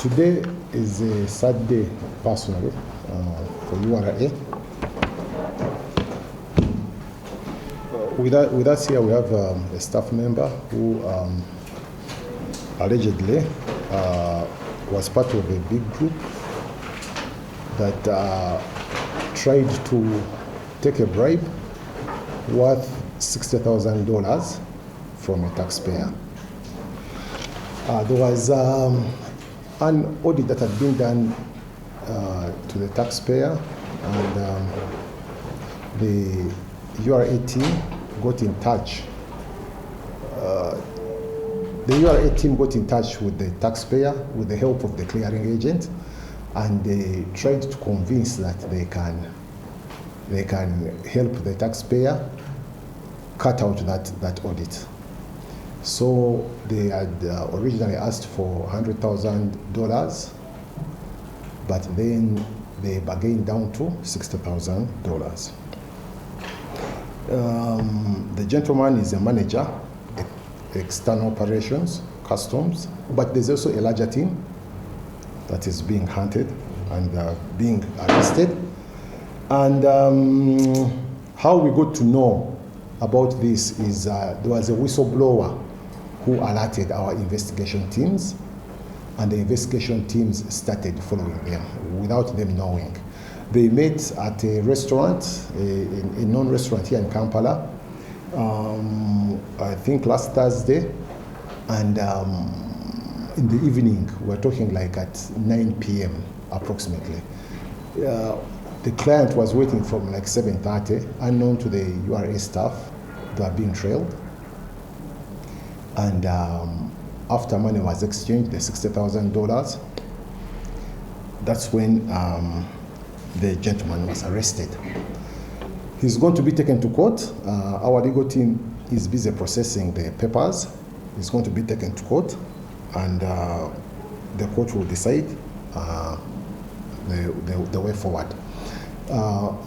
Today is a sad day, personally, for URA. With us here, we have a staff member who allegedly was part of a big group that tried to take a bribe worth $60,000 from a taxpayer. There was an audit that had been done to the taxpayer, and the URA team got in touch. The URA team got in touch with the taxpayer with the help of the clearing agent, and they tried to convince that they can help the taxpayer cut out that audit. So they had originally asked for $100,000, but then they bargained down to $60,000. The gentleman is a manager, external operations, customs, but there's also a larger team that is being hunted and being arrested. And how we got to know about this is there was a whistleblower who alerted our investigation teams, and the investigation teams started following them without them knowing. They met at a restaurant, a known restaurant here in Kampala, I think last Thursday, and in the evening, we're talking like at 9 p.m. approximately. The client was waiting from like 7:30, unknown to the URA staff. They were being trailed. And after money was exchanged, the $60,000, that's when the gentleman was arrested. He's going to be taken to court. Our legal team is busy processing the papers. He's going to be taken to court, and the court will decide the way forward.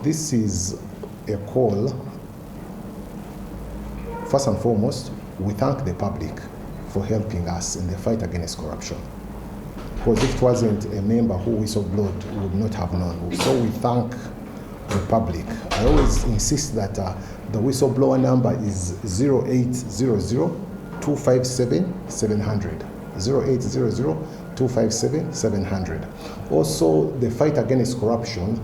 This is a call. First and foremost, we thank the public for helping us in the fight against corruption. Because if it wasn't a member who whistleblowed, we would not have known. So we thank the public. I always insist that the whistleblower number is 0800-257-700. 0800-257-700. Also, the fight against corruption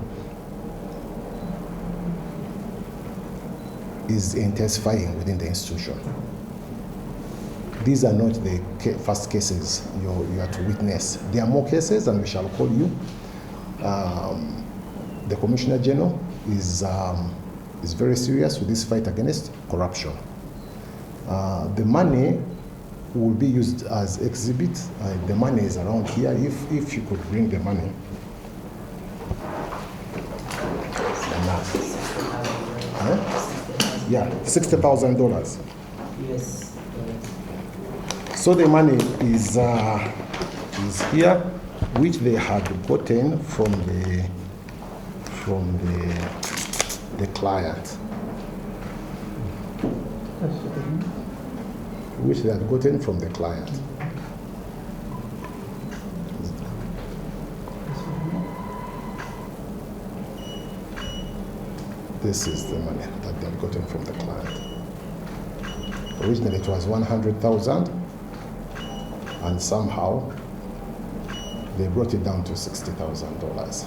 is intensifying within the institution. These are not the first cases you are to witness. There are more cases, and we shall call you. The Commissioner General is very serious with this fight against corruption. The money will be used as exhibit. The money is around here. If you could bring the money. Yeah, $60,000. Yes. So the money is here, which they had gotten from the client, which they had gotten from the client. This is the money that they had gotten from the client. Originally it was $100,000, and somehow they brought it down to $60,000.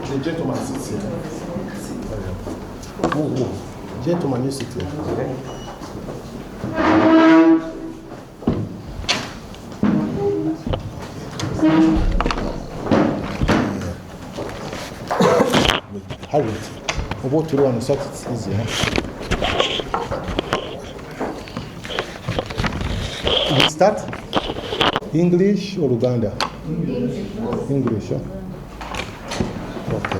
The gentleman sits here. Gentleman, you sit here. Okay. Hurry it. About to run, so it's easier. We start English or Uganda? English. Huh? Okay.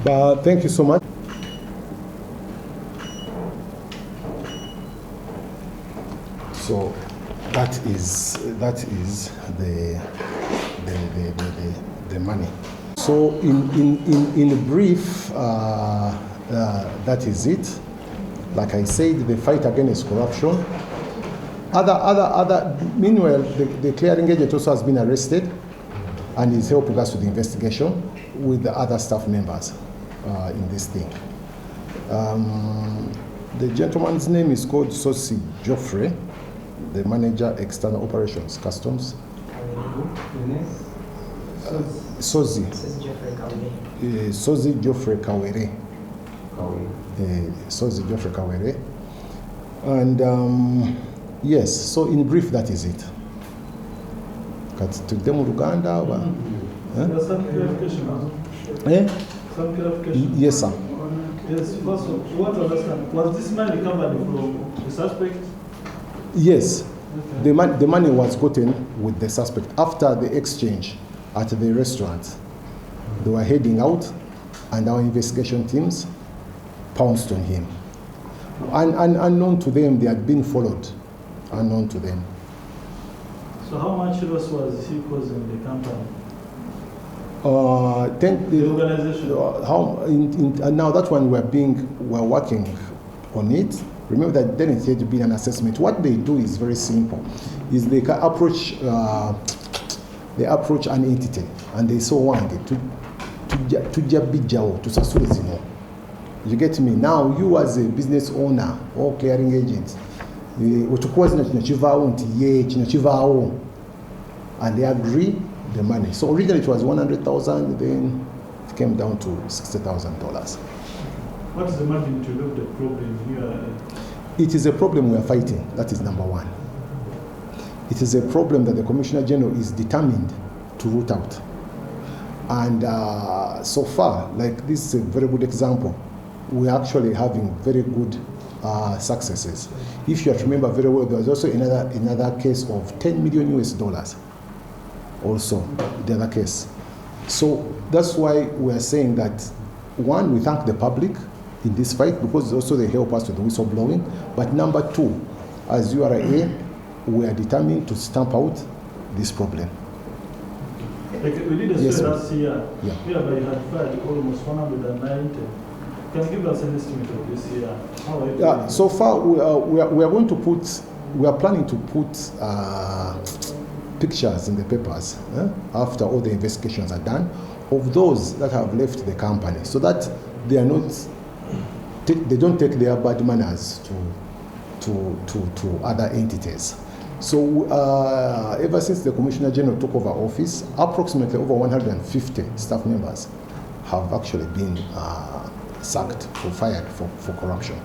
But thank you so much. So that is the money. So in brief, that is it. Like I said, the fight against corruption. Meanwhile, the clearing agent also has been arrested and is helping us with the investigation with the other staff members in this thing. The gentleman's name is called Ssozi Geoffrey, the Manager External Operations Customs. Ssozi Geoffrey Kawere. Ssozi Geoffrey Kawere. And yes, so in brief, that is it. To them Uganda. Some clarification. Some clarification. Yes, sir. Yes, first of all, you want to understand, was this money recovered from the suspect? Yes. Okay. The money was gotten with the suspect after the exchange at the restaurant. They were heading out, and our investigation teams pounced on him. And unknown to them, they had been followed. Unknown to them. So how much loss was he causing the company? The organization. Now that one we're working on it. Remember that then it had to be an assessment. What they do is very simple. Is they can approach an entity and they so want it to sasule zino. You get me? Now you as a business owner or clearing agent, and they agree the money. So originally it was 100,000, then it came down to $60,000. What is the magnitude of the problem here? It is a problem we are fighting. That is number one. It is a problem that the Commissioner General is determined to root out. And so far, like this is a very good example, we're actually having very good successes. If you remember very well, there was also another case of $10 million US. Also, the other case. So that's why we're saying that, one, we thank the public in this fight because also they help us with the whistleblowing. But number two, as URA, we are determined to stamp out this problem. Like we did a survey last year, yeah. Whereby you had fired almost 190. Can you give us an estimate of this year? How are you doing? So far, we are planning to put pictures in the papers after all the investigations are done of those that have left the company, so that they are not, they don't take their bad manners to other entities. So ever since the Commissioner General took over office, approximately over 150 staff members have actually been sacked or fired for corruption.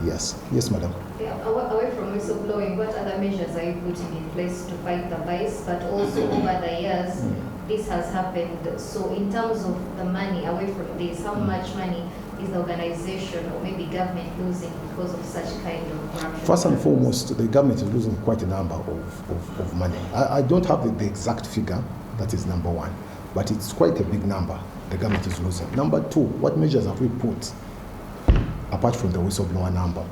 Yes, madam. Yeah, away from whistleblowing, what other measures are you putting in place to fight the vice? But also over the years, this has happened. So in terms of the money, away from this, how much money is the organization or maybe government losing because of such kind of corruption? First and foremost, the government is losing quite a number of money. I don't have the exact figure, that is number one, but it's quite a big number the government is losing. Number two, what measures have we put apart from the whistleblower number?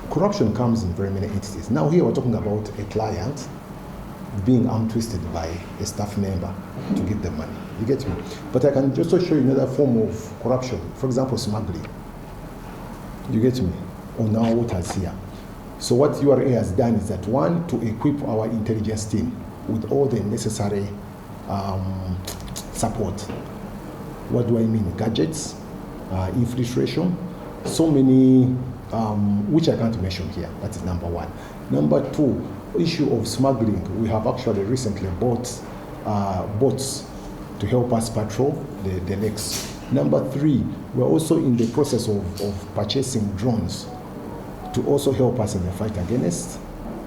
Corruption comes in very many entities. Now here we're talking about a client being arm twisted by a staff member to get the money. You get me? But I can also show you another form of corruption. For example, smuggling. You get me? On our waters here. So what URA has done is that, one, to equip our intelligence team with all the necessary support. What do I mean? Gadgets, infiltration, so many, which I can't mention here. That is number one. Number two, issue of smuggling. We have actually recently bought boats to help us patrol the lakes. Number three, we're also in the process of purchasing drones to also help us in the fight against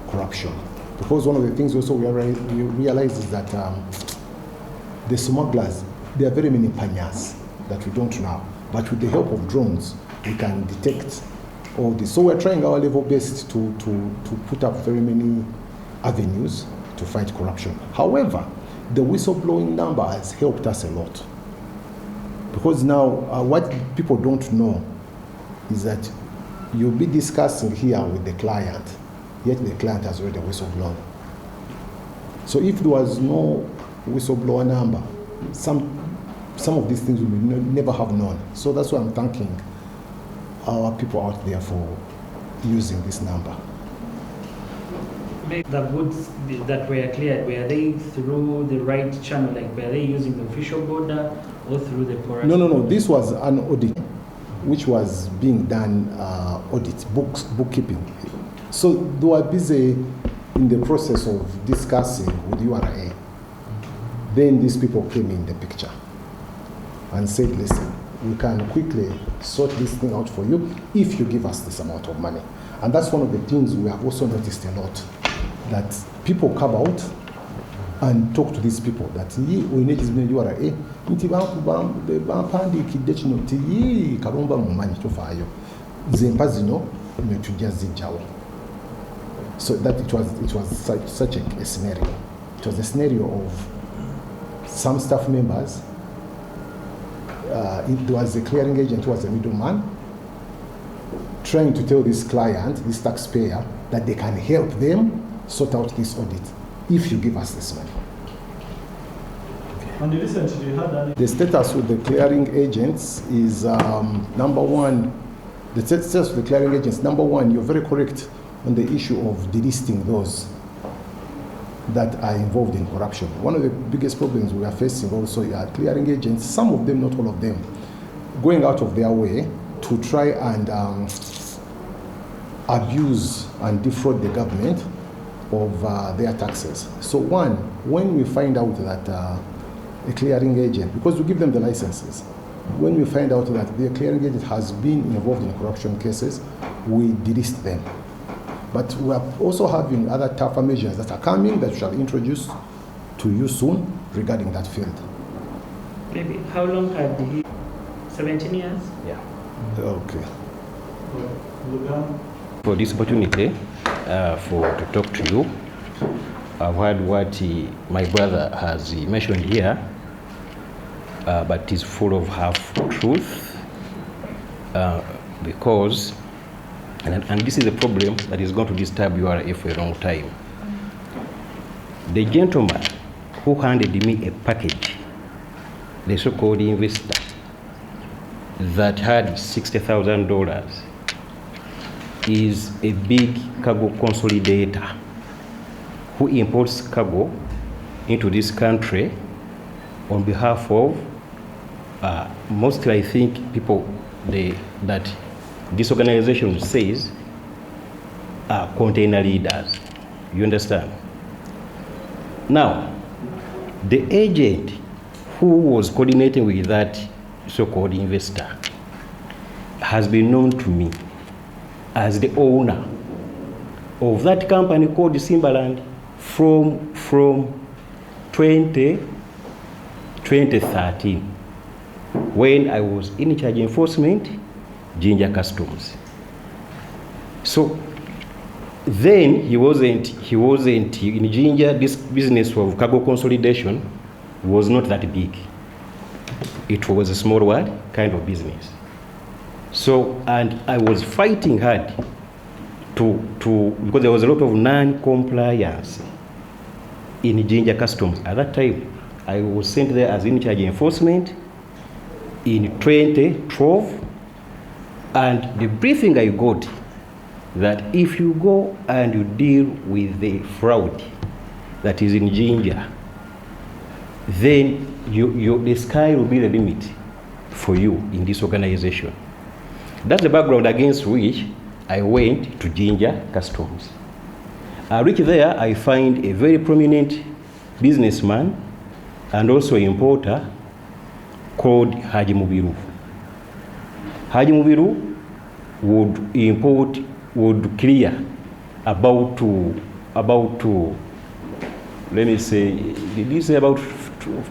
corruption. Because one of the things also we realize is that the smugglers, there are very many panyas that we don't know. But with the help of drones, we can detect all this. So we're trying our level best to put up very many avenues to fight corruption. However, the whistleblowing number has helped us a lot. Because now, what people don't know is that you'll be discussing here with the client, yet the client has already whistleblown. So if there was no whistleblower number, some of these things we may never have known. So that's why I'm thanking our people out there for using this number. The goods that were cleared, were they through the right channel? Like, were they using the official border or through the porous? No. This was an audit, which was being done, bookkeeping. So they were busy in the process of discussing with URA. Then these people came in the picture and said, listen, we can quickly sort this thing out for you if you give us this amount of money. And that's one of the things we have also noticed a lot, that people come out and talk to these people that we need to be URA nti bampandikidde kino nti Kalumba mumanyi tofaayo zempa zino netujja zijjawo. So that it was such a scenario. It was a scenario of some staff members. There was a clearing agent who was a middleman trying to tell this client, this taxpayer, that they can help them sort out this audit if you give us this money. And recently you had any... The status with the clearing agents is number one. The status of the clearing agents, number one, you're very correct on the issue of delisting those that are involved in corruption. One of the biggest problems we are facing also are clearing agents, some of them, not all of them, going out of their way to try and abuse and defraud the government of their taxes. So one, when we find out that a clearing agent, because we give them the licenses, when we find out that the clearing agent has been involved in corruption cases, we delist them. But we are also having other tougher measures that are coming that we shall introduce to you soon regarding that field. Maybe how long had he? 17 years? Yeah. Okay. For this opportunity to talk to you, I've heard what my brother has mentioned here, but it's full of half-truth because, and this is a problem that is going to disturb URA for a long time. The gentleman who handed me a package, the so-called investor, that had $60,000 is a big cargo consolidator who imports cargo into this country on behalf of mostly, I think, people that this organization says are container leaders. You understand? Now, the agent who was coordinating with that so-called investor has been known to me as the owner of that company called Simbaland from 2013, when I was in charge enforcement, Jinja Customs. So then he wasn't in Jinja. This business of cargo consolidation was not that big. It was a small kind of business. So, and I was fighting hard because there was a lot of non-compliance in Jinja Customs. At that time, I was sent there as in charge enforcement in 2012, and the briefing I got that if you go and you deal with the fraud that is in Jinja, then the sky will be the limit for you in this organization. That's the background against which I went to Jinja Customs. I reached there, I find a very prominent businessman and also importer called Haji Mubiru. Haji Mubiru would clear about let me say, this is about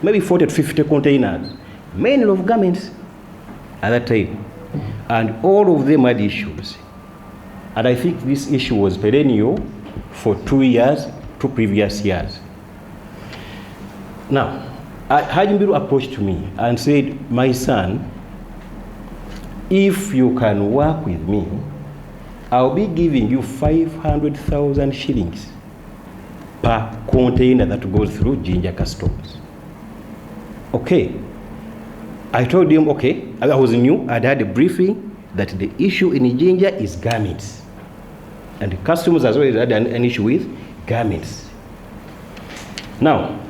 maybe 40 to 50 containers, mainly of garments at that time. And all of them had issues. And I think this issue was perennial for 2 years, 2 previous years. Now, Haji Mubiru approached me and said, my son, if you can work with me, I'll be giving you 500,000 shillings per container that goes through Jinja Customs. Okay. I told him, okay, I was new, I'd had a briefing that the issue in Jinja is garments. And the customers as well had an issue with garments. Now,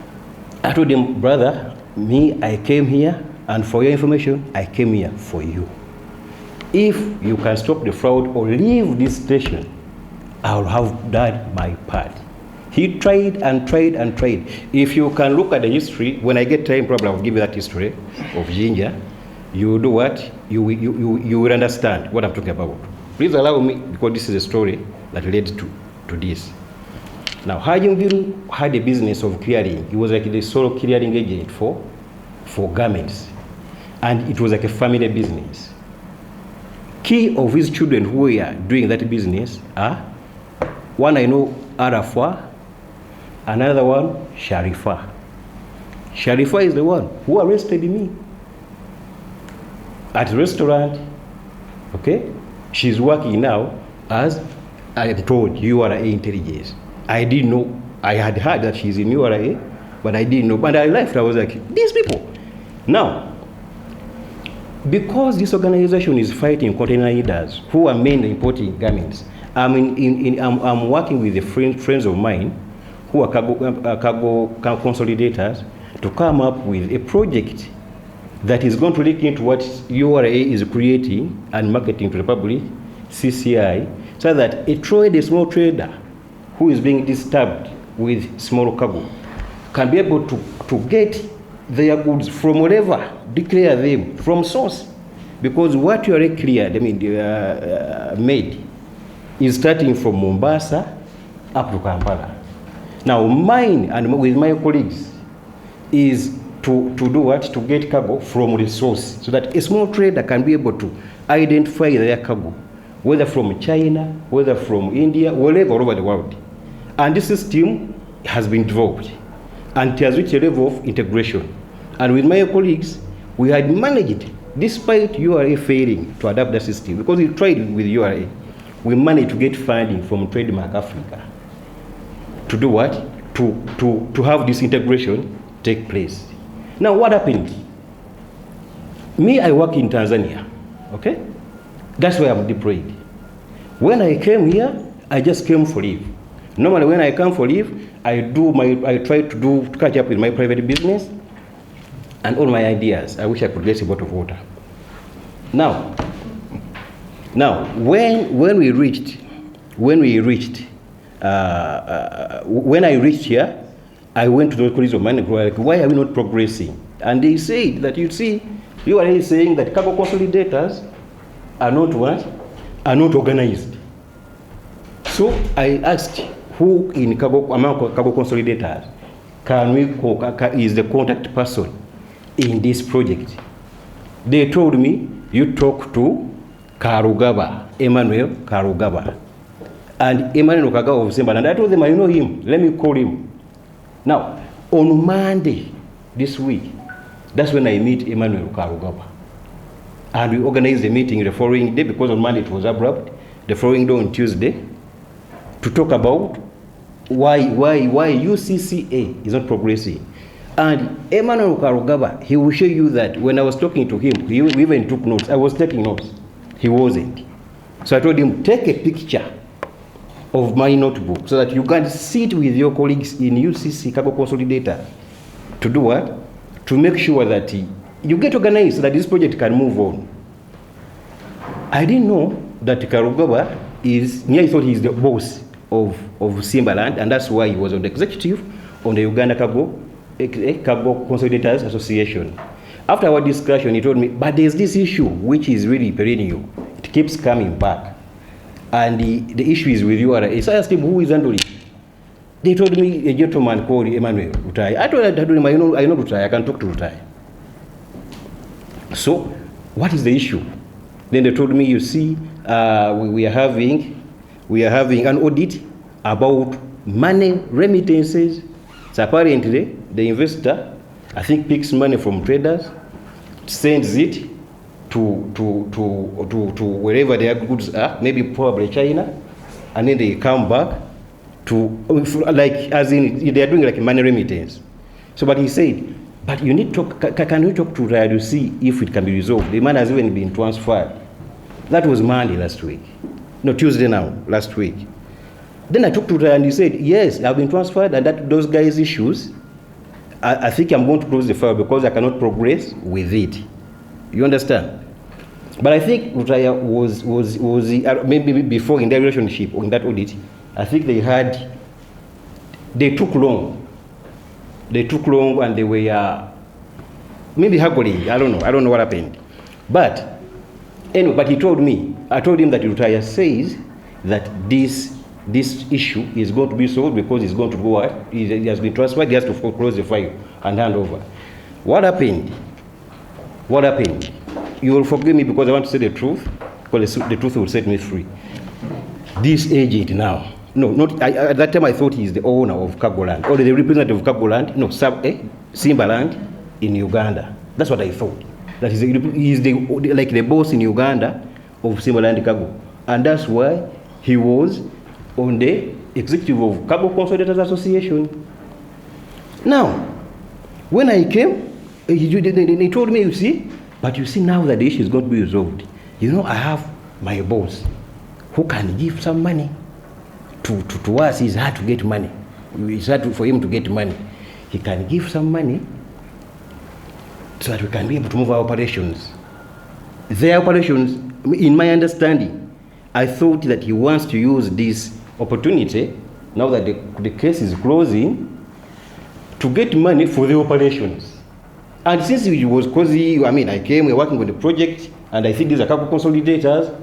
I told him, brother, I came here, and for your information, I came here for you. If you can stop the fraud or leave this station, I'll have done my part. He tried and tried and tried. If you can look at the history, when I get time, probably I'll give you that history of Jinja. You do what? You will understand what I'm talking about. Please allow me, because this is a story that led to this. Now, Hajimbiru had a business of clearing. He was like the sole clearing agent for garments. And it was like a family business. Key of his children who were doing that business are, one I know, Arafwa, another one, Sharifa. Sharifa is the one who arrested me at a restaurant. Okay? She's working now as, I am told, URA intelligence. I didn't know. I had heard that she's in URA, but I didn't know. But I left, I was like, these people. Now, because this organization is fighting container leaders who are mainly importing garments, I'm working with the friends of mine who are cargo consolidators to come up with a project that is going to look into what URA is creating and marketing to the public, CCI, so that a small trader who is being disturbed with small cargo can be able to get their goods from wherever, declare them from source. Because what you already cleared, made, is starting from Mombasa up to Kampala. Now mine and with my colleagues is to do what? To get cargo from the source, so that a small trader can be able to identify their cargo, whether from China, whether from India, wherever all over the world. And this system has been developed and it has reached a level of integration. And with my colleagues, we had managed, despite URA failing to adapt the system, because we tried with URA, we managed to get funding from Trademark Africa to do what? To have this integration take place. Now, what happened? Me, I work in Tanzania, okay? That's where I'm deployed. When I came here, I just came for leave. Normally, when I come for leave, I try to catch up with my private business and all my ideas. I wish I could get a bottle of water. Now, when I reached here, I went to the colleagues of mine and were like, why are we not progressing? And they said that, you see, you are saying that cargo consolidators are not what? Are not organized. So I asked who in among cargo consolidators is the contact person in this project. They told me, you talk to Emmanuel Karugaba. And Emmanuel Kagawa of Zimbabwe. And I told them, I know him, let me call him. Now, on Monday this week, that's when I meet Emmanuel Karugaba. And we organized a meeting the following day, because on Monday it was abrupt, the following day on Tuesday, to talk about why UCCA is not progressing. And Emmanuel Karugaba, he will show you that when I was talking to him, we even took notes. I was taking notes. He wasn't. So I told him, take a picture of my notebook so that you can sit with your colleagues in UCC Cargo Consolidator to do what? To make sure that you get organized so that this project can move on. I didn't know that Karugaba I thought he's the boss of Simbaland, and that's why he was on the executive on the Uganda Cargo Consolidators Association. After our discussion, he told me, but there's this issue which is really perennial. It keeps coming back. And the issue is with URA. So I asked him, who is handling it? They told me a gentleman called Emmanuel Rutai. I told him, I know Rutai, I can talk to Rutai. So, what is the issue? Then they told me, you see, we are having an audit about money remittances. So apparently, the investor, I think, picks money from traders, sends it to wherever their goods are, maybe probably China, and then they come back to, like, as in, they are doing like money remittance. So, but he said, But you need to, can you talk to Raya to see if it can be resolved? The man has even been transferred. That was Monday last week. No, Tuesday now, last week. Then I talked to Raya and he said, yes, I've been transferred and that those guys' issues, I think I'm going to close the file because I cannot progress with it. You understand? But I think Raya was maybe before in their relationship or in that audit, I think they took long. They took long and they were maybe haggling. I don't know what happened. But anyway, but he told me, I told him that Raya says that this issue is going to be solved because it's going to go out. He has been transferred, he has to close the file and hand over. What happened? You will forgive me because I want to say the truth, because the truth will set me free. This agent now, at that time I thought he's the owner of Cargo Land, or the representative of Cargo Land, Simba Land in Uganda. That's what I thought. That he's like the boss in Uganda of Simba Land Cargo. And that's why he was on the executive of Cargo Consolidators Association. Now, when I came, he told me, you see now that the issue is going to be resolved. I have my boss who can give some money to us. It's hard to get money. It's hard for him to get money. He can give some money so that we can be able to move our operations. Their operations, in my understanding, I thought that he wants to use this opportunity, now that the case is closing, to get money for the operations. And since it was cozy, I came, we're working on the project, and I think these are couple consolidators.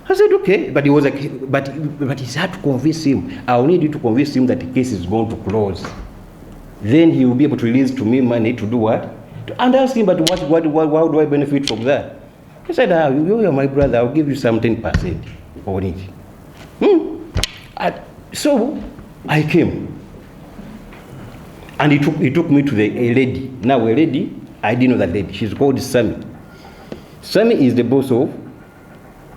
I said, okay, but he was like, but it's hard to convince him. I'll need you to convince him that the case is going to close. Then he will be able to release to me money to do what? And I asked him, but how do I benefit from that? He said, you're my brother, I'll give you some 10% on it. So I came. And he took me to a lady. Now a lady, I didn't know that lady. She's called Sammy. Sammy is the boss of,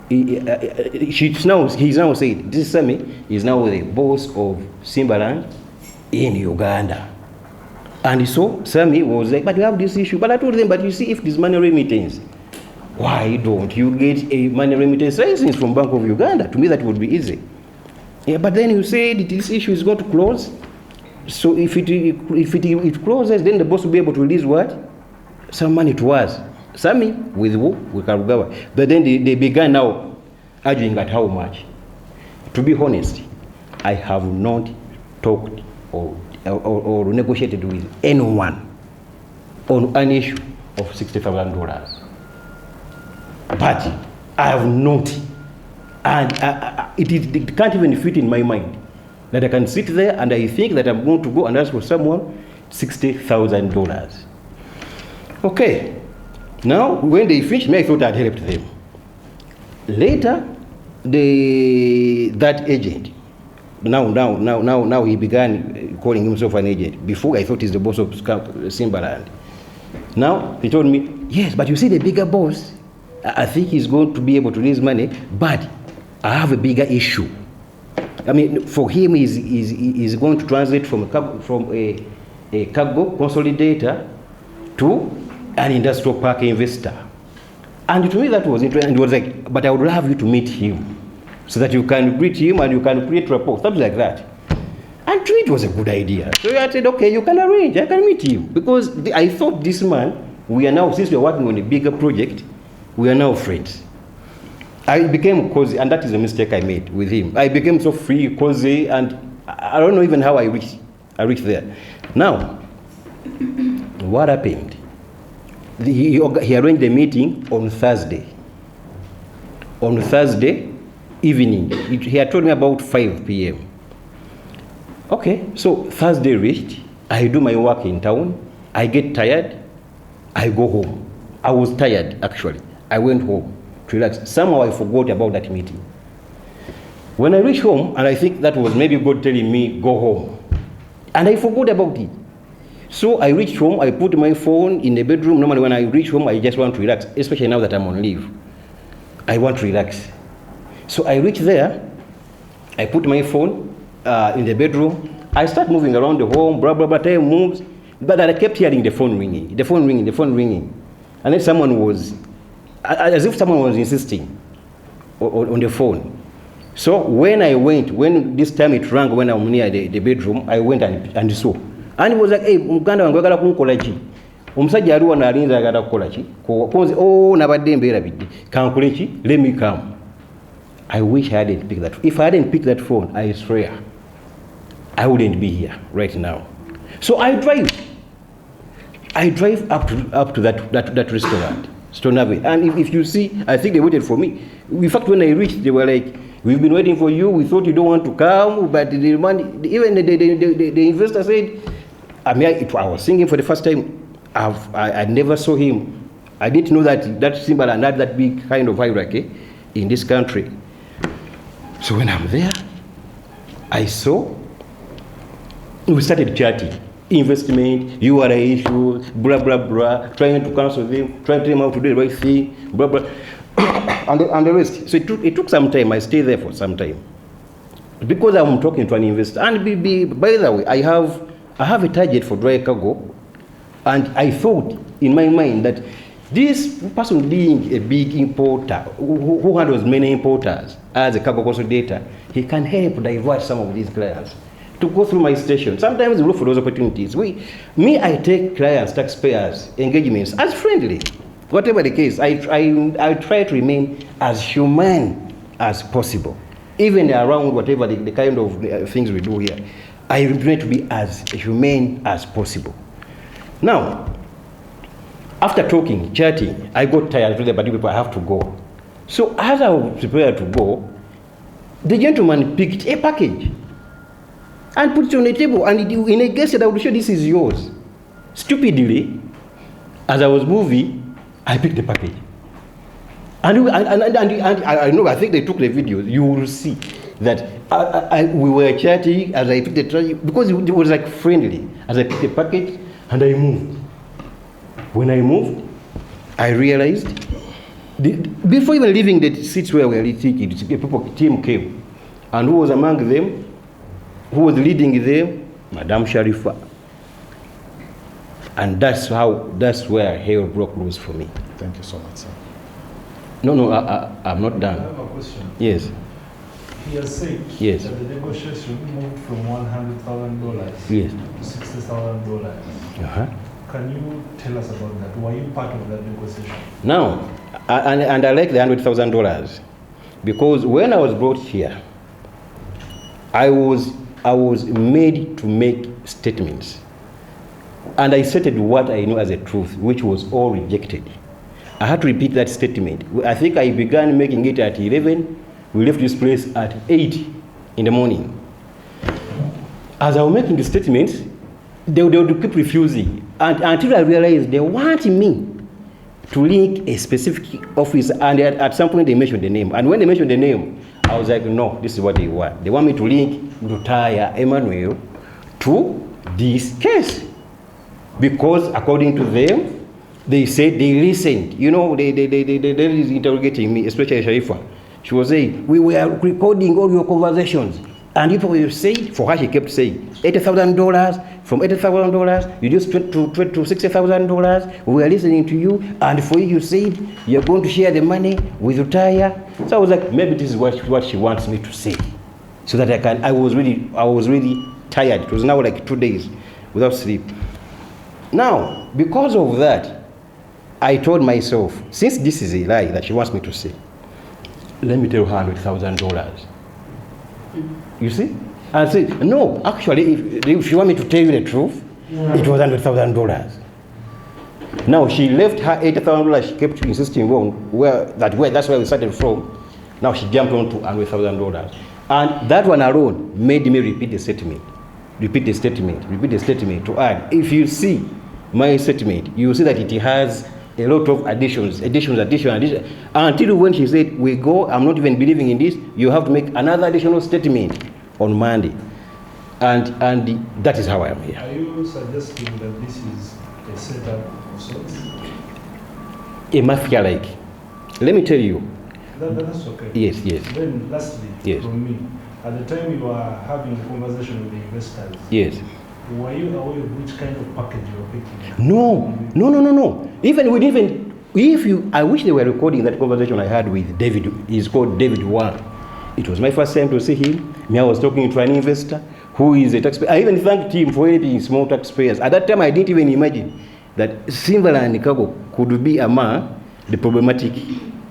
he's now said, this Sammy is now the boss of Simbaland in Uganda. And so Sammy was like, but you have this issue. But I told them, but you see, if this money remittance, why don't you get a money remittance license from Bank of Uganda? To me, that would be easy. Yeah, but then you said this issue is going to close. So if it closes, then the boss will be able to release what? Some money to us. Sammy, with who? With Karugawa. But then they began now arguing at how much. To be honest, I have not talked or negotiated with anyone on an issue of $60,000. But I have not, and it can't even fit in my mind that I can sit there and I think that I'm going to go and ask for someone $60,000. Okay, now when they finished me, I thought I'd helped them. Later, that agent, now he began calling himself an agent. Before I thought he's the boss of Simbaland. Now he told me, yes, but you see the bigger boss, I think he's going to be able to raise money, but I have a bigger issue. For him, he's going to translate from a cargo consolidator to an industrial park investor. And to me, that was interesting. And it was like, but I would love you to meet him so that you can greet him and you can create rapport, something like that. And to me, it was a good idea. So I said, okay, you can arrange, I can meet him. Because I thought this man, we are now, since we are working on a bigger project, we are now friends. I became cozy, and that is a mistake I made with him. I became so free, cozy, and I don't know even how I reached there. Now, what happened? He arranged a meeting on Thursday. On Thursday evening, he had told me about 5 p.m. Okay, so Thursday reached, I do my work in town, I get tired, I go home. I was tired, actually. I went home to relax. Somehow I forgot about that meeting. When I reached home, and I think that was maybe God telling me, go home. And I forgot about it. So I reached home, I put my phone in the bedroom. Normally when I reach home, I just want to relax, especially now that I'm on leave. I want to relax. So I reach there, I put my phone in the bedroom. I start moving around the home, blah, blah, blah, time moves. But I kept hearing the phone ringing. And then someone was, as if someone was insisting on the phone. So when this time it rang when I'm near the bedroom, I went and saw. And it was like, hey, Uganda wangwagala kunkola ki? Omusajja aliwo nalinza agala kukola ki? Oh, nabadde mbeera bidde. Kankole ki? Let me come. I wish I hadn't picked that. If I hadn't picked that phone, I swear, I wouldn't be here right now. So I drive up to that restaurant, Stonave. And if you see, I think they waited for me. In fact, when I reached, they were like, we've been waiting for you. We thought you don't want to come, but the money, even the investor said, I was singing for the first time. I never saw him. I didn't know that symbol and that big kind of hierarchy in this country. So when I'm there, I saw, we started chatting. Investment, URA issues, blah, blah, blah, trying to counsel them, trying to tell them how to do the right thing, blah, blah, and the rest. So it took some time. I stayed there for some time. Because I'm talking to an investor. And by the way, I have a target for dry cargo, and I thought in my mind that this person being a big importer, who handles many importers as a cargo consolidator, he can help divert some of these clients to go through my station. Sometimes we look for those opportunities. I take clients, taxpayers, engagements as friendly. Whatever the case, I try to remain as human as possible. Even around whatever the kind of things we do here, I try to be as humane as possible. Now, after talking, chatting, I got tired. But people, I have to go. So as I was prepared to go, the gentleman picked a package and put it on the table, and in a guest said, I would show this is yours. Stupidly, as I was moving, I picked the package. And I know, I think they took the videos. You will see that we were chatting as I picked the package, because it was like friendly. As I picked the package, and I moved. When I moved, I realized, before even leaving the seats where we were sitting, the team came. And who was among them? Who was leading them? Madam Sharifa. And that's where hell broke loose for me. Thank you so much, sir. No, I'm not done. I have a question. Yes. He has said Yes. that the negotiation moved from $100,000 Yes. to $60,000. Uh-huh. Can you tell us about that? Were you part of that negotiation? Now, and I like the $100,000, because when I was brought here, I was made to make statements, and I stated what I know as a truth, which was all rejected. I had to repeat that statement. I think I began making it at 11. We left this place at 8 in the morning. As I was making the statements, they would keep refusing, and until I realized they want me to link a specific office, and at some point they mentioned the name. And when they mentioned the name, I was like, no, this is what they want. They want me to link Rutaya Emmanuel to this case. Because according to them, they said they listened. You know, they is interrogating me, especially Sharifa. She was saying, we were recording all your conversations. And people will say, for her she kept saying, $80,000, from $80,000, you just went to $60,000, we were listening to you, and for you said, you're going to share the money with Rutaya. So I was like, maybe this is what she wants me to say. So that I was really tired. It was now like 2 days without sleep. Now, because of that, I told myself, since this is a lie that she wants me to say, let me tell her $100,000. You see? I said, no, actually, if you want me to tell you the truth, it was $100,000. Now, she left her $80,000, she kept insisting on that's where we started from. Now she jumped on to $100,000. And that one alone made me repeat the statement to add. If you see my statement, you will see that it has a lot of additions. Until when she said, we go, I'm not even believing in this, you have to make another additional statement on Monday. And that is how I am here. Are you suggesting that this is a setup of sorts? A mafia-like. Let me tell you. That's okay. Yes. Then lastly, yes. from me, at the time you were having a conversation with the investors, yes, Were you aware of which kind of package you were picking? No. Even if you, I wish they were recording that conversation I had with David. He's called David Wang. It was my first time to see him. I was talking to an investor who is a taxpayer. I even thanked him for helping small taxpayers. At that time, I didn't even imagine that Simbaland Kago could be among the problematic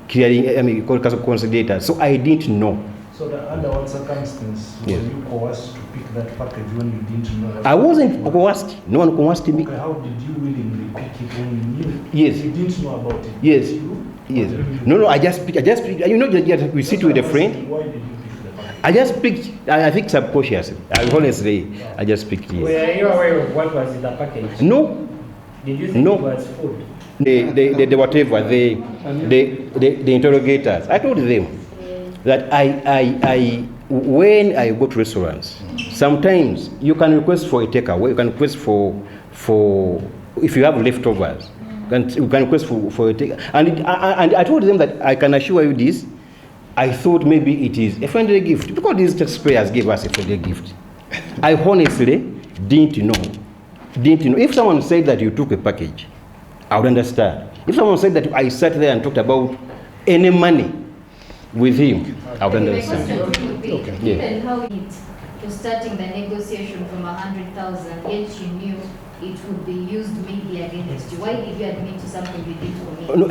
clearing, conciliators. So I didn't know. So under what circumstance were you coerced to pick that package when you didn't know? I wasn't coerced. No one coerced me. Okay, how did you willingly pick it when you knew? Yes. You didn't know about it. Yes. Yes. No, I just picked. You know, we sit with a friend. Why did you pick the package? I just picked. I think subconsciously. Honestly, I just picked it. Were you aware of what was in the package? No. Did you think it was food? The whatever, the interrogators. I told them that when I go to restaurants, sometimes you can request for a takeaway, you can request for if you have leftovers, you can request for a takeaway. And I told them that I can assure you this, I thought maybe it is a friendly gift, because these taxpayers gave us a friendly gift. I honestly didn't know. If someone said that you took a package, I would understand. If someone said that I sat there and talked about any money with him, I would understand. My question would be, Okay. given how you're starting the negotiation from 100,000, yet you knew it would be used maybe against you. Why did you admit to something you didn't commit? No,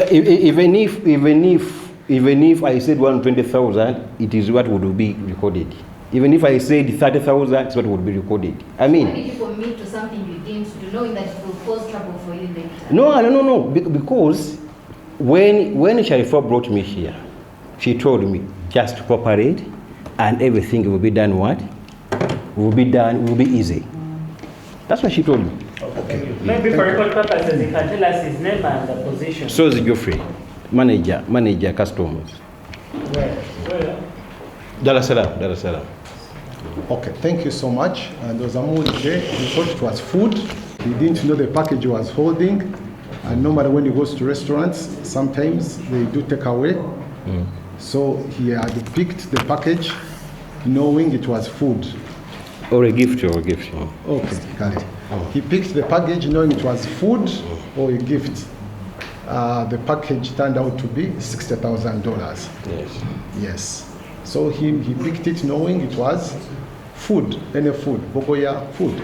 even if I said 120,000, it is what would be recorded. Even if I said 30,000, it's what would be recorded. I mean, why did you commit to something you didn't do, knowing that it will cause trouble for you later? No. Because when Sharifa brought me here, she told me just cooperate and everything will be done what? Will be easy. That's what she told me. Okay. Maybe for record purposes, you can tell us his name and the position. Ssozi Geoffrey, manager customs. Where? Dar es Salaam. Okay, thank you so much. And there was a mood there. He thought it was food. He didn't know the package he was holding. And normally when he goes to restaurants, sometimes they do take away. So he had picked the package knowing it was food. Or a gift. Okay, got it. He picked the package knowing it was food or a gift. The package turned out to be $60,000. Yes. So he picked it knowing it was food, any food, Bogoya food.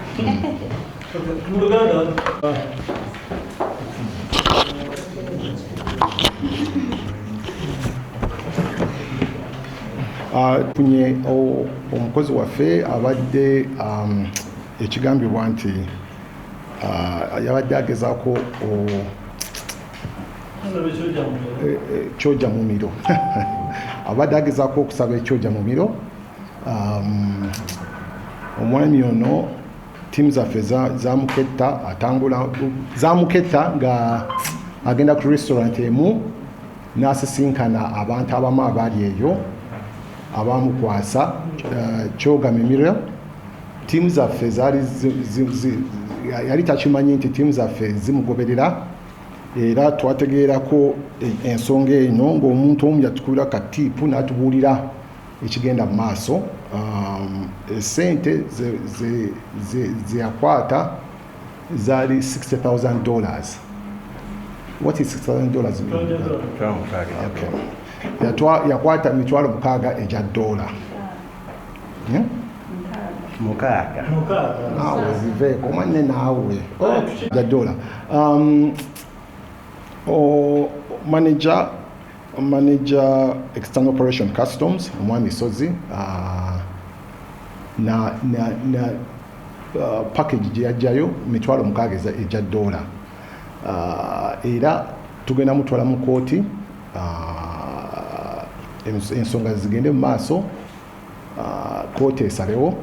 Kunye omukozi waffe abadde ekigambibwa nti yabadde agezaako kyoja mumiro abadde agezaako okusaba ekyoja mumiro. Omwami ono tiimu zaffe zamuketta nga agenda ku restaurant emu n'asisinkana abantu abamu abaali eyo abamukwasa kyoga mimiro. Tiimu zaffe yali takimanyi nti tiimu zaffe zimugoberera, era twategeerako ensonga eno ng'omuntu omu yatukubira katiipu n'atubuulira ekigenda mu maaso. Sente ze yakwata zaali $60,000. What is $60,000? Okay. Yakwata mitwalo 6 egya dola. Naawe ziveeko manne naawe egya dola. Manager External Operation Customs, Manager Ssozi, na package gye yajjayo mitwalo 6 egya dola. Era tugenda mutwala mu kooti ensonga zigende mu maaso, kooti esalewo.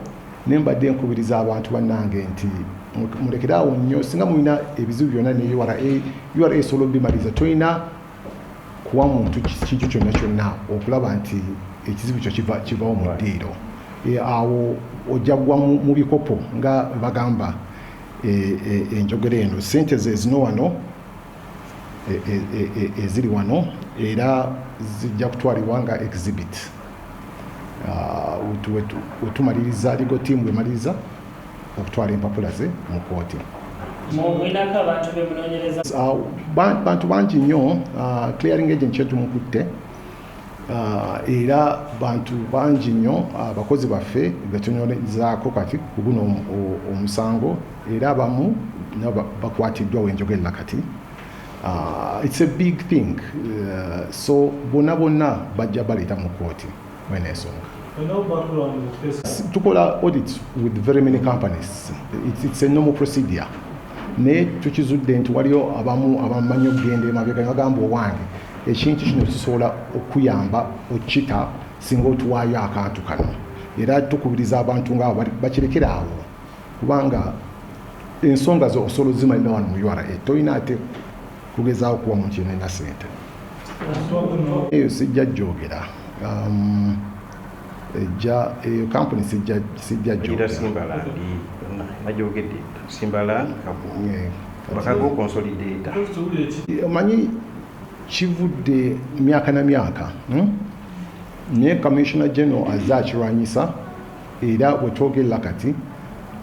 Nembadde nkubiriza abantu bannange nti mulekeraawo nnyo, singa mulina ebizibu byonna ne URA esobola obimaliza, tolina kuwa muntu kintu kyonna okulaba nti ekizibu kyo kivawo mu ddiiro. Awo ojja kugwa mu bikopo nga bagamba enjogera eno. Sente ze zino wano eziri wano era zijja kutwalibwa nga exhibit. Wetumaliriza legal team wemaliriza okutwala empapula ze mu kooti. Mwinako abantu be munoonyereza? Bantu bangi nnyo, clearing agent kyo tumukutte, era bantu bangi nnyo abakozi baffe betunoonyezaako kati ku guno omusango, era abamu bakwatiddwa wenjogerera kati. It's a big thing, so bonna bajja baleeta mu kooti bweneensonga. Tukola audit with very many companies. It's a normal procedure. Ne tukizudde nti waliyo abamu abamanyi okugenda emabega bagamba owange ekintu kino kisobola okuyamba okita singa otuwaayo akantu kano, era tukubiriza abantu ngaabo bakirekera awo kubanga ensonga zo osobola ozimalira wano mu URA, tolina ate kugezaawo kuwa muntu yenna ssente. Eyo sijja gyogera, kampuni sijja gyogera. Simbaland bakago consolidator. Omanyi kivudde myaka na myaka, naye Commissioner General azze akirwanyisa, era bwe twogerera kati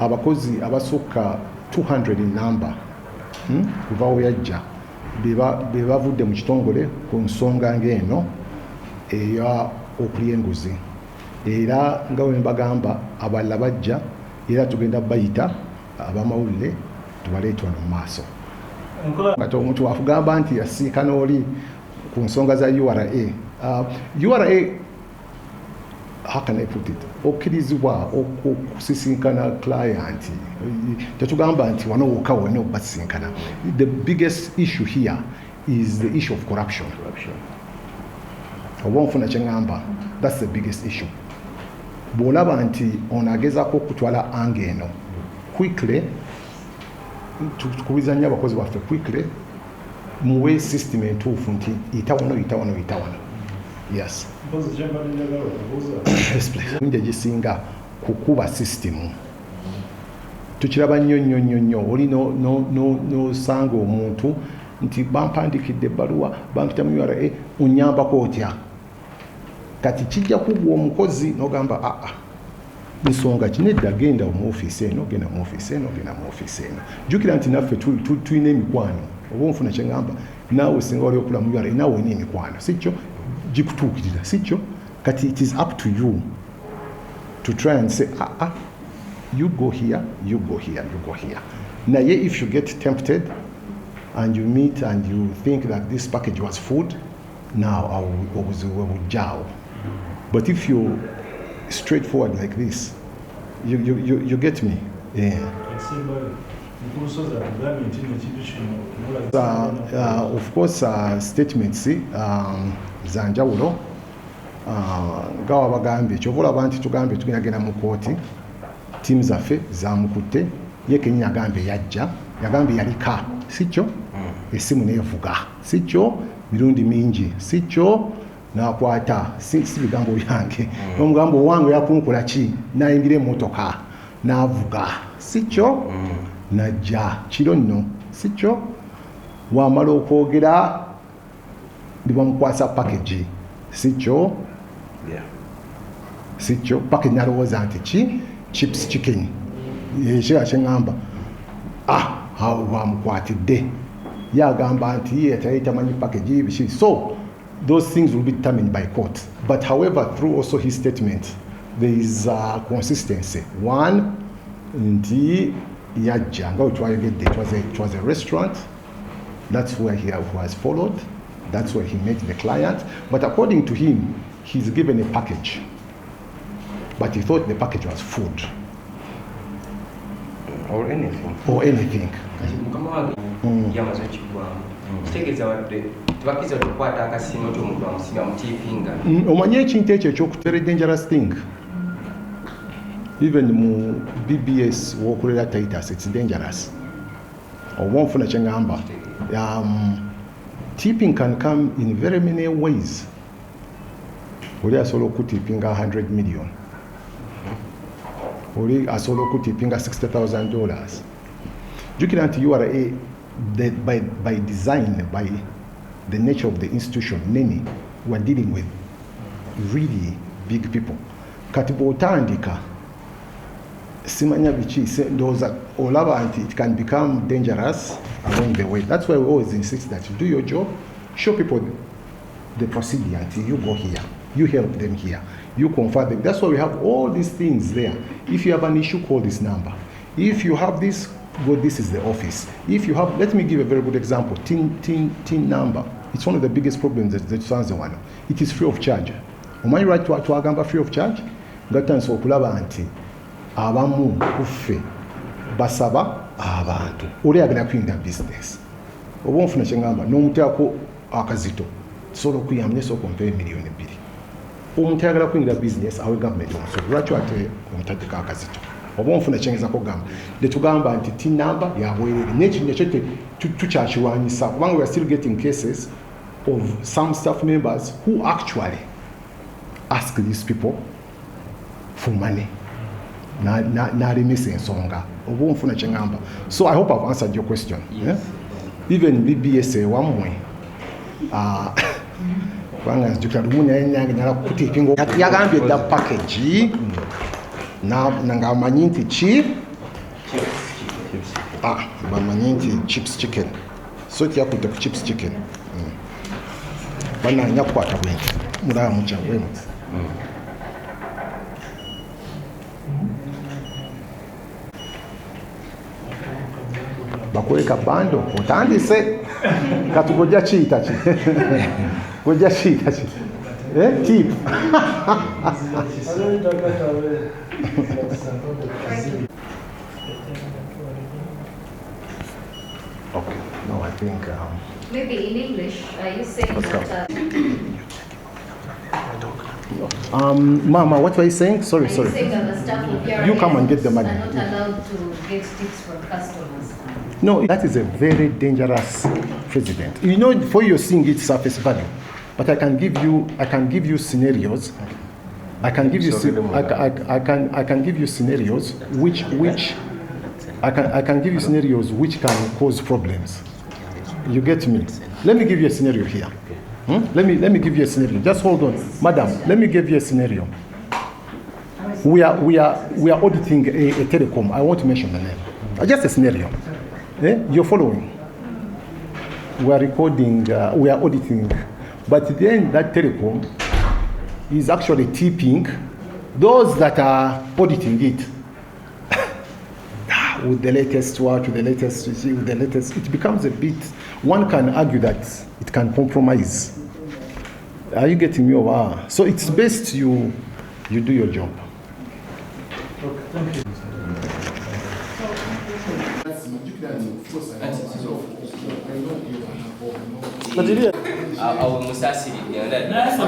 abakozi abasukka 200 namba kuva we yajja be bavudde mu kitongole ku nsonga ng'eno eya okulya enguzi, era nga bwe mbagamba abalala bajja era tugenda bayita abamawulire tubaleeta wano mu maaso. Kati omuntu wakugamba nti yasiikana oli ku nsonga za URA. URA, how can I put it, okkirizibwa okusisinkana client. Tetugamba nti wano wokka wonna obasisinkana. The biggest issue here is the issue of corruption. Oba nfuna kye ngamba, that's the biggest issue. Bw'olaba nti ono agezaako okutwala anga eno quickly, tukubiriza nnyo abakozi baffe quickly muwe system entuufu nti yita wano. Yes. Yes, please. Nje gisinga kukuba system. Tukiraba nnyo oli n'osanga omuntu nti bampandikidde ebbaluwa bampita mu URA onyambako otya. Kati kijja kubwa omukozi n'ogamba nsonga kinedda genda mu ofiisi eno, genda mu ofiisi eno. Jjukira nti naffe tulina emikwano, oba onfuna kye ngamba, naawe singa wali okula mu URA naawe olina emikwano, si kyo gikutuukirira, si kyo. Kati it is up to you to try and say you go here. Naye if you get tempted and you meet and you think that this package was food, now we jaw. But if you straightforward like this, you get me. Yeah. Of course, statements za njawulo nga wabagambye kyovola abantu tugambe tugenda mu kooti, tiimu zaffe zamukutte, ye kenyini agambye yagambye yalika, si kyo, essimu neevuga, si kyo, mirundi mingi, si kyo, n'akwata si bigambo byange, n'omugamba owange yakunkola ki, n'ayingira emmotoka n'avuga, si kyo, najja kiro nno, si kyo, wamala okwogera ndibamukwasa package, si kyo, si kyo, package nalowooza nti ki, chips chicken, ekira kye ngamba awo bamukwatidde, yagamba nti ye tamanyi package biki. So those things will be determined by court. But however, through also his statement, there is consistency. One, nti yajja nga wetwayogedde, it was a restaurant, that's where he was followed, that's where he met the client. But according to him, he's given a package, but he thought the package was food or anything. Omanye ekintu ekyo ekyokuteera dangerous thing. Even mu BBS wokulera Titus, it's dangerous. Oba nfuna kye ngamba. Tipping can come in very many ways. Oli asobola okutippinga 100 million. Oli asobola okutippinga $60,000. Jukira nti URA, by design, by the nature of the institution, we're dealing with really big people. Kati bw'otandika simanya bichi ndoza olaba anti it can become dangerous along the way. That's why we always insist that you do your job, show people the procedure until you go here, you help them here, you confirm them. That's why we have all these things there. If you have an issue, call this number. If you have this, go, this is the office. If you have, let me give a very good example, TIN number. It's one of the biggest problems that stands the one. It is free of charge. When you write to Agamba free of charge, gatanso okulaba anti abamu kufe basaba abantu oli agenda kuyingira business oba onfuna kyengamba n'omuteako akazito sobola okuyamba nesooka ompewo miliyoni 2 omuntu ayagala kuyingira business awe gavumenti omusolo lwaki ate omutaddeko akazito oba onfuna kyengeza kugamba netugamba nti tin number yabwerere nekyo nekyo tukyakirwanyisa kubanga we are still getting cases of some staff members who actually ask these people for money. So I hope I've answered your question. Yes. Yeah? Even BBSA one way. Yagambye da package na ngamanyinti chip bamanyinti chips chicken. So tiyakuta ku chips chicken. Bana nyakwata bwenti. Mura mucha bwenti. Bakweka bando otandise katugojja chiyita ki gojja chiyita ki tip okay no I think maybe in English you saying that Mama, what were you saying? Sorry. Saying that the staff of URA you come and get the money. are not allowed to get tips from customers. No, that is a very dangerous precedent. You know, for you seeing it surface value, but I can give you scenarios. I can give you scenarios which can cause problems. You get me? Let me give you a scenario here. Let me give you a scenario. Just hold on, madam. Let me give you a scenario. We are auditing a telecom. I won't mention the name. Just a scenario. You're following. We are recording. We are auditing, but then that telecom is actually tipping those that are auditing it. With the latest it becomes a bit. One can argue that it can compromise. Are you getting me over? So it's best you do your job. Okay, thank you. Musasiri. That's a